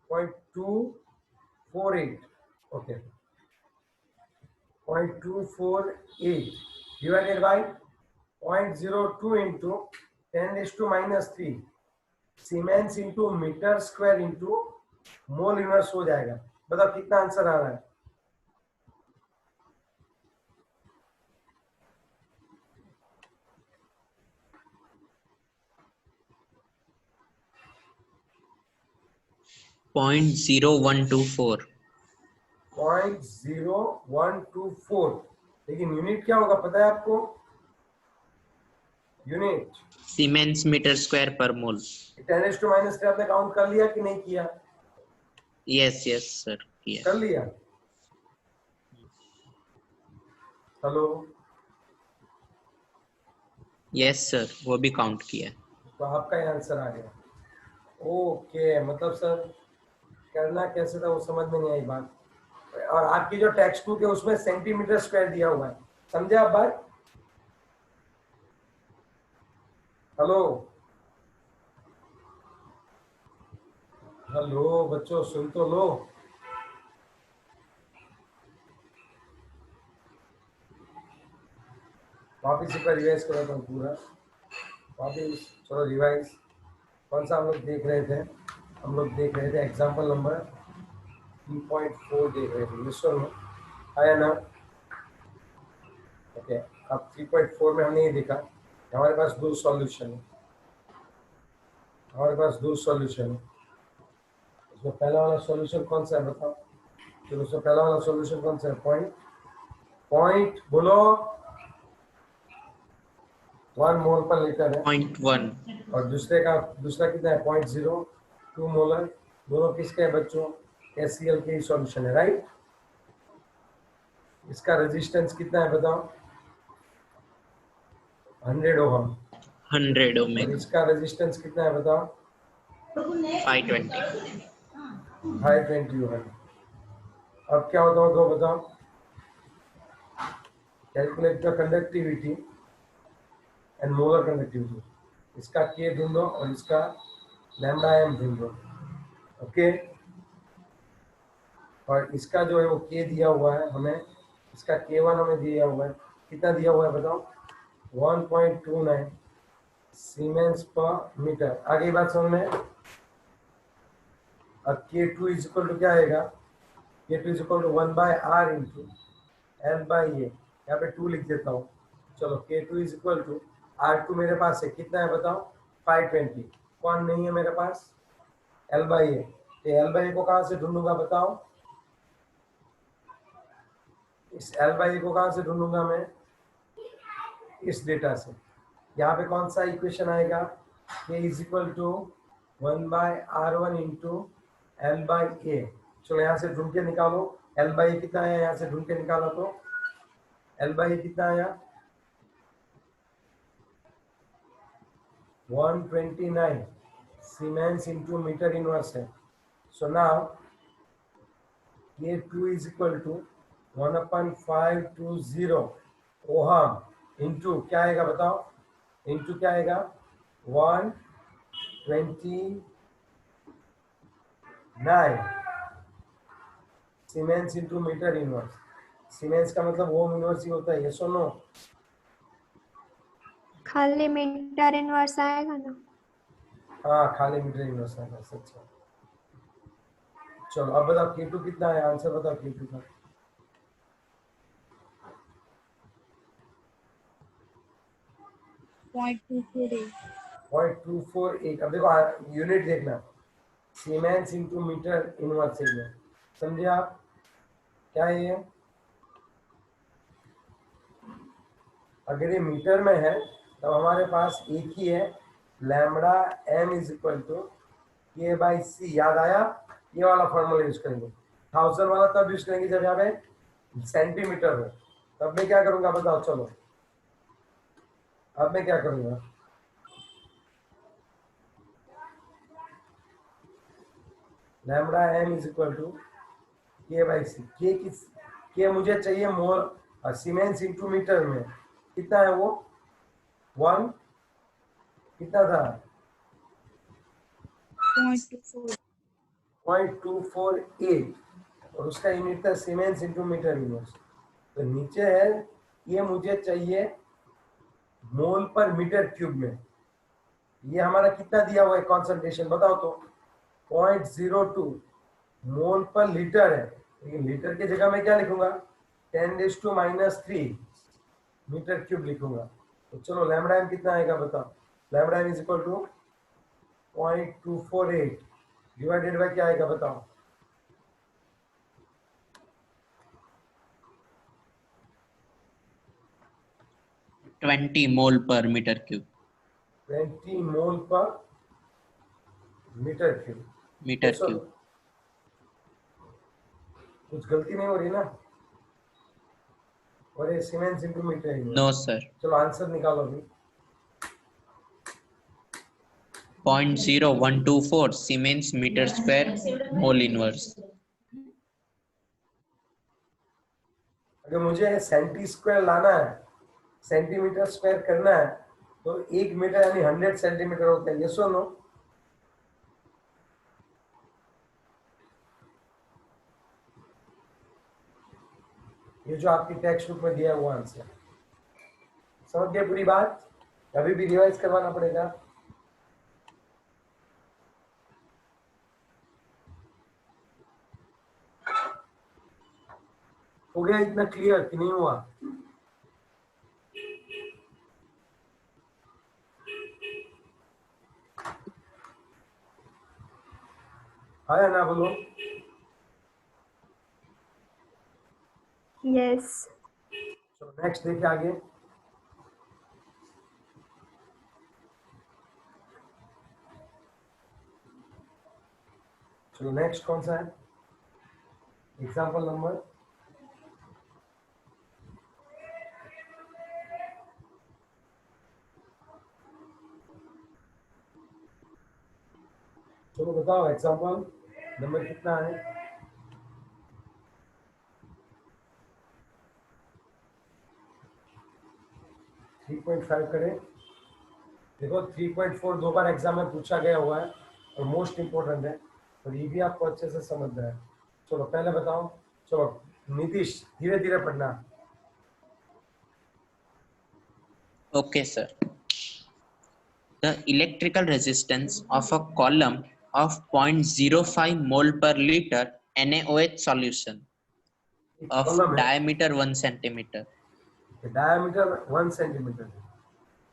0.248. Okay, 0.248 divided by 0.02 into 10⁻³ siemens into metre square into mole inverse हो जाएगा। बताओ कितना आंसर आ रहा है? .0124। 0.0124। लेकिन यूनिट क्या होगा पता है आपको? यूनिट सीमेंस मीटर स्क्वायर पर मोल। 10⁻³ आपने काउंट कर लिया कि नहीं किया? यस यस सर किया। कर लिया। हेलो, यस सर वो भी काउंट किया। तो आपका ही आंसर आ गया। ओके, मतलब सर करना कैसे था वो समझ में नहीं आई बात। और आपकी जो टेक्स्ट बुक है उसमें सेंटीमीटर स्क्वायर दिया हुआ है, समझे आप बात? हेलो हेलो बच्चों, सुन तो लो। वापिस एक बार रिवाइज करो तो पूरा वापिस। चलो रिवाइज। कौन सा हम लोग देख रहे थे? हम लोग देख रहे थे एग्जाम्पल नंबर 3.4 देख रहे थे। मिस्टर आया ना? ओके, अब 3.4 में हमने ये देखा हमारे पास दो सॉल्यूशन है। हमारे पास दो सॉल्यूशन है। उसमें पहला वाला सॉल्यूशन कौन सा है बताओ? तो उसमें पहला वाला सॉल्यूशन कौन सा है? पॉइंट बोलो। 1 मोल पर लीटर है। 0.1। और दूसरा कितना है? 0.02 मोलर। दोनों किसके हैं बच्चों? HCl के ही सॉल्यूशन है, राइट? इसका रेजिस्टेंस कितना है बताओ? 100 ओहम। 100 और ओमेगा। इसका रेजिस्टेंस कितना है बताओ? 520। 520 ओहम। अब क्या होता होगा बताओ? Calculate the conductivity and molar conductivity. इसका K ढूंढो और इसका λm ढूंढो। ओके, और इसका जो है वो K दिया हुआ है हमें। इसका K1 हमें दिया हुआ है। कितना दिया हुआ है बताओ? 1.29 सीमेंस पर मीटर। आगे बात समझ में? अब K2 इज इक्वल टू क्या आएगा? K2 is equal to 1/r into L/A। यहाँ पे 2 लिख देता हूँ। चलो, K2 is equal to R2 मेरे पास है, कितना है बताओ? 520। कौन नहीं है मेरे पास? L/A। तो L/A को कहाँ से ढूंढूंगा बताओ? इस L/A को कहाँ से ढूंढूंगा मैं? इस डेटा से। यहाँ पे कौन सा इक्वेशन आएगा? K is equal to 1/r1 into L/A। चलो यहाँ से ढूंढ के निकालो। L/A कितना आया? यहाँ से ढूंढ के निकालो तो L/A कितना आया? 129 सीमेंस इंटू मीटर इनवर्स है। So now K2 is equal to 1/520 ohm into क्या आएगा बताओ? इंटू क्या आएगा? 129 siemens into metre inverse. Siemens का मतलब ओम इनवर्स ही होता है, ये सुनो। खाली मीटर इनवर्स आएगा ना? हाँ, खाली मीटर इनवर्स आएगा, सच है। चलो अब बताओ K2 कितना है? आंसर बताओ K2 का। 0.248। अब देखो यूनिट देखना, सीमेंस इंटू मीटर इनवर्स है। समझे आप? क्या है ये? अगर ये मीटर में है तो हमारे पास एक ही है, lambda m is equal to K/C। याद आया? ये वाला फॉर्मूला यूज करेंगे। 1000 वाला तब यूज करेंगे जब यहाँ पे सेंटीमीटर हो। तब मैं क्या करूंगा बताओ? चलो अब मैं क्या करूंगा? Lambda m is equal to K/C। के मुझे चाहिए मोल और सीमेंस इंटू मीटर में कितना है वो? 1 कितना था? 0.248 और उसका यूनिट था सीमेंस इंटू मीटर इनवर्स। तो नीचे है, ये मुझे चाहिए मोल पर मीटर क्यूब में। ये हमारा कितना दिया हुआ है कॉन्सेंट्रेशन बताओ तो? 0.02 मोल पर लीटर है, लेकिन लीटर की जगह मैं क्या लिखूंगा? 10⁻³ मीटर क्यूब लिखूंगा। तो चलो लैम्बडा एम कितना आएगा बताओ? Lambda m is equal to 0.248 divided by क्या आएगा बताओ? 20 mole per metre cube. 20 mole per metre cube. Metre sir cube. कुछ गलती नहीं हो रही ना? और ये siemens into metre no inverse. Sir. चलो आंसर निकालो अभी। 0.0124 siemens metre square mole inverse. अगर मुझे सेंटी स्क्वायर लाना है, सेंटीमीटर स्क्वायर करना है, तो 1 मीटर यानी 100 सेंटीमीटर होता है। ये सुनो, ये जो आपकी टेक्स्ट बुक में दिया है वो आंसर। समझ गए पूरी बात? अभी भी रिवाइज करवाना पड़ेगा। हो गया इतना क्लियर कि नहीं हुआ? आया ना? बोलो। यस। चलो नेक्स्ट देखिए आगे। चलो नेक्स्ट कौन सा है? एग्जाम्पल नंबर चलो बताओ, एग्जाम्पल नंबर कितना है? थ्री पॉइंट फाइव करें। देखो 3.4 दो बार एग्जाम में पूछा गया हुआ है और मोस्ट इम्पोर्टेंट है, और ये भी आपको अच्छे से समझना है। चलो पहले बताओ। चलो नीतीश धीरे धीरे पढ़ना। Okay, sir. The electrical resistance of a column of 0.05 mole per liter NaOH solution एक of कॉलम है, diameter 1 centimeter. डायमीटर 1 सेंटीमीटर है।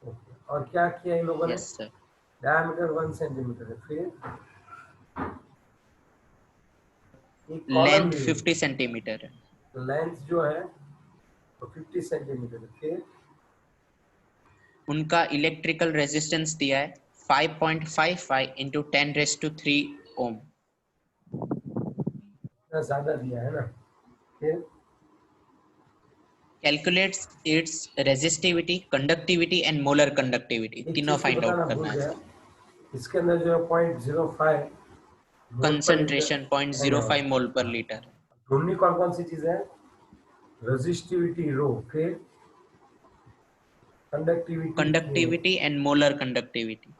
ओके, और क्या किया इन लोगों ने? Yes, sir. डायमीटर 1 सेंटीमीटर है, फिर एक कॉलम Length ली है, 50 centimeter है। लेंथ जो है तो 50 सेंटीमीटर है, फिर उनका इलेक्ट्रिकल रेजिस्टेंस दिया है 5.55 into 10⁻³ ओम। इतना ज्यादा दिया है ना? फिर Calculates its resistivity, conductivity and molar conductivity. एक तीनों चीज तो फाइंड बताना आउट भूल करना है गया, सर। इसके अंदर जो है 0.05 मोल पर लीटर कंसंट्रेशन है ना? 0.05 मोल पर लीटर। ढूंढनी कौन कौन सी चीजें हैं? रेजिस्टिविटी रो, फिर कंडक्टिविटी के। Conductivity and molar conductivity.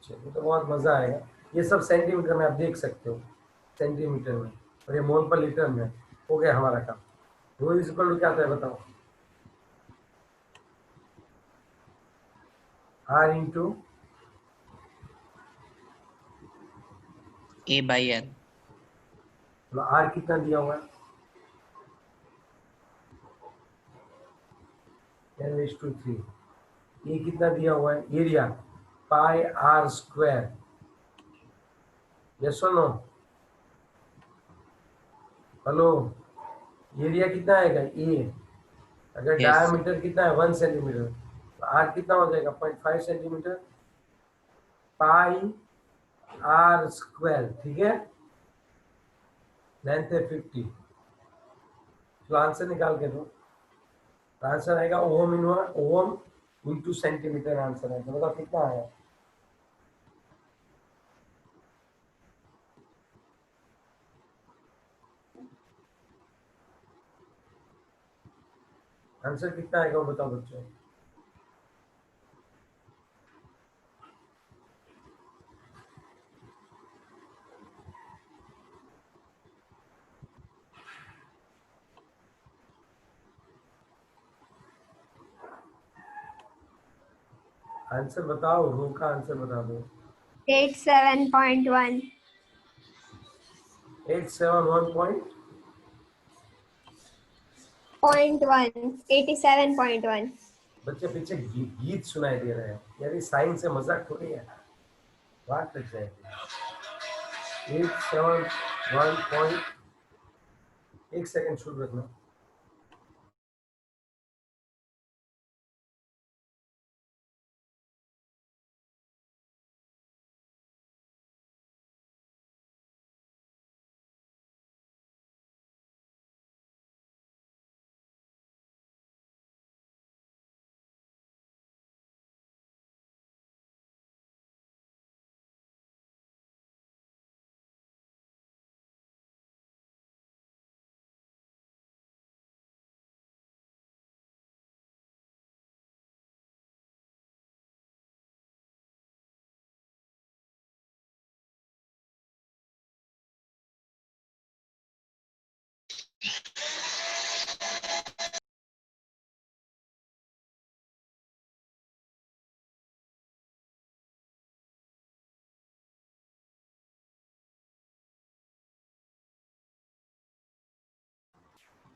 चलिए तो बहुत मजा आएगा। ये सब सेंटीमीटर में आप देख सकते हो, सेंटीमीटर में, और ये मोल पर लीटर में। हो गया हमारा काम। रो इज इक्वल टू क्या आता है बताओ? Are into A/L। आर कितना दिया हुआ है? 10⁻3। ये कितना दिया हुआ है? Area pi r square. Yes और नो? हेलो, एरिया कितना आएगा? ए। अगर यस सर। डायमीटर कितना है? 1 सेंटीमीटर, तो आर कितना हो जाएगा? 0.5 सेंटीमीटर पाई आर स्क्वायर, ठीक है? लेंथ है 50। तो आंसर निकाल के दो। आंसर आएगा ओम इन ओम इंटू सेंटीमीटर। आंसर आएगा, बताओ कितना आया? आंसर कितना आएगा वो बताओ बच्चों। आंसर बताओ, रो का आंसर बता दो। 87.1. 871 .1. बच्चे पीछे गीत सुनाई दे रहे हैं यार, ये साइंस से मजाक थोड़ी है, बात लग जाएगी। 871 पॉइंट, एक सेकंड शुरू रखना।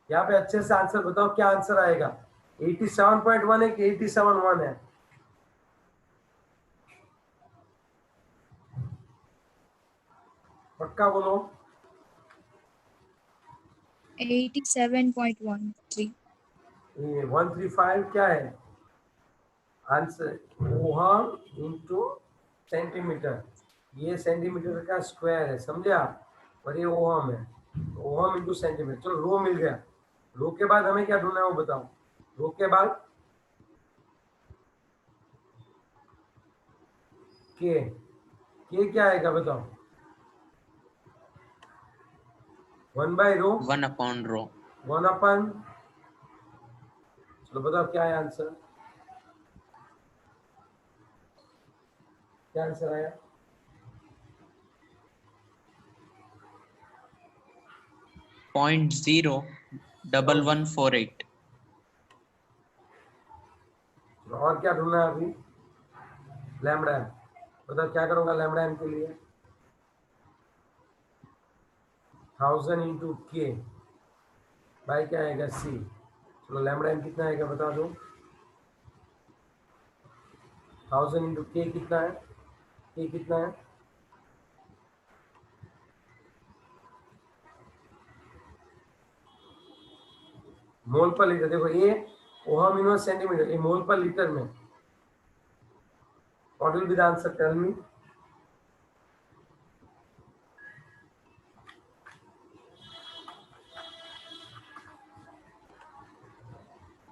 यहाँ पे अच्छे से आंसर बताओ, क्या आंसर आएगा? 87.1 है कि 87.1 है? पक्का बोलो। 87.13. ये 135 क्या है आंसर? Ohm into centimetre. ये सेंटीमीटर का स्क्वायर है, समझे आप? और ये ओहम है, ओहम इंटू सेंटीमीटर। चलो रो मिल गया। रो के बाद हमें क्या ढूंढना है वो बताओ। रो के बाद के क्या आएगा बताओ? 1/रो, 1/रो। 1/। चलो बताओ क्या है आंसर? क्या आंसर आया? .01148। और क्या ढूंढना है अभी? Lambda m. बताओ क्या करूंगा लैम्बडा एम के लिए? 1000 इंटू के बाई क्या आएगा? सी। चलो लैम्बडा एम कितना आएगा बता दो। 1000 इंटू के कितना है? के कितना है? मोल पर लीटर। देखो ये ओहम इनवर्स सेंटीमीटर, ये मोल पर लीटर में। What will be the answer? Tell me.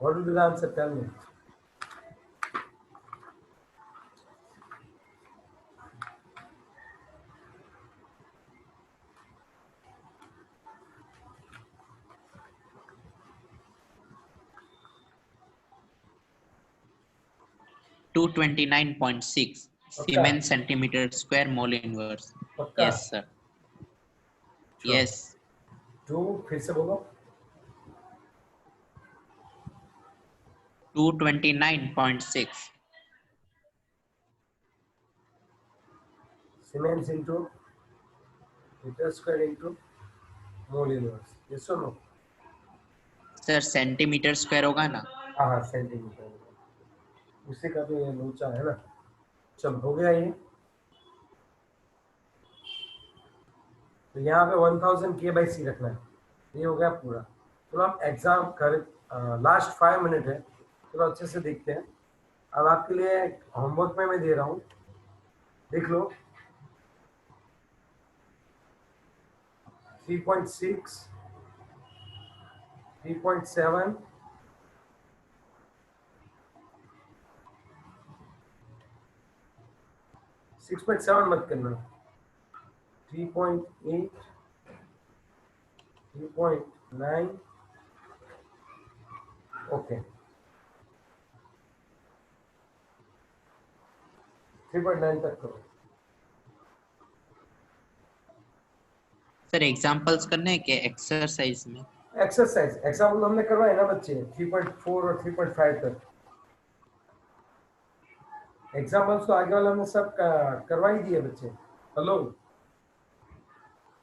What will be the answer? Tell me. .229.6 Siemens centimeter square mole inverse. पक्का? Yes sir. Yes. 2 फिर से बोलो। 229.6 siemens into metre square into mole inverse. Yes और no? Sir centimetre square होगा ना? हाँ centimetre, उसी का तो ये लोचा है ना। चलो हो गया ये। तो यहाँ पे 1000 के बाई सी रखना है। ये हो गया पूरा। चलो आप एग्जाम कर, लास्ट 5 मिनट है, चलो अच्छे से देखते हैं। अब आपके लिए होमवर्क में मैं दे रहा हूँ, देख लो। 3.6, 3.7, 6.7 मत करना, 3.8, 3.9, ओके 3.9 तक करो। सर एग्जांपल्स करने हैं क्या एक्सरसाइज में? एक्सरसाइज एग्जाम्पल हमने करवाए ना बच्चे, 3.4 और 3.5 तक। एग्जाम्पल्स तो आगे वाले हमने सब करवा ही दिए बच्चे। Hello,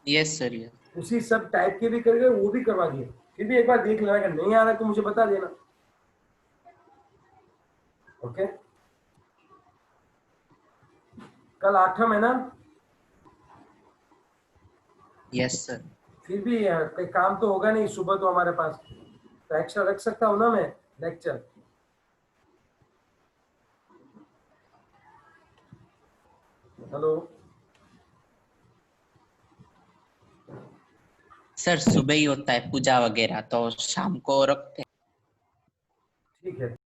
yes sir, yes. उसी सब टाइप के भी कर गए, वो भी करवा दिए। फिर भी एक बार देख लेना, अगर नहीं आ रहा है तो मुझे बता देना। ओके, कल 8 है ना? Yes sir. फिर भी कोई काम तो होगा नहीं सुबह तो हमारे पास, तो एक्स्ट्रा रख सकता हूँ ना मैं लेक्चर। हेलो सर सुबह ही होता है पूजा वगैरह, तो शाम को रखते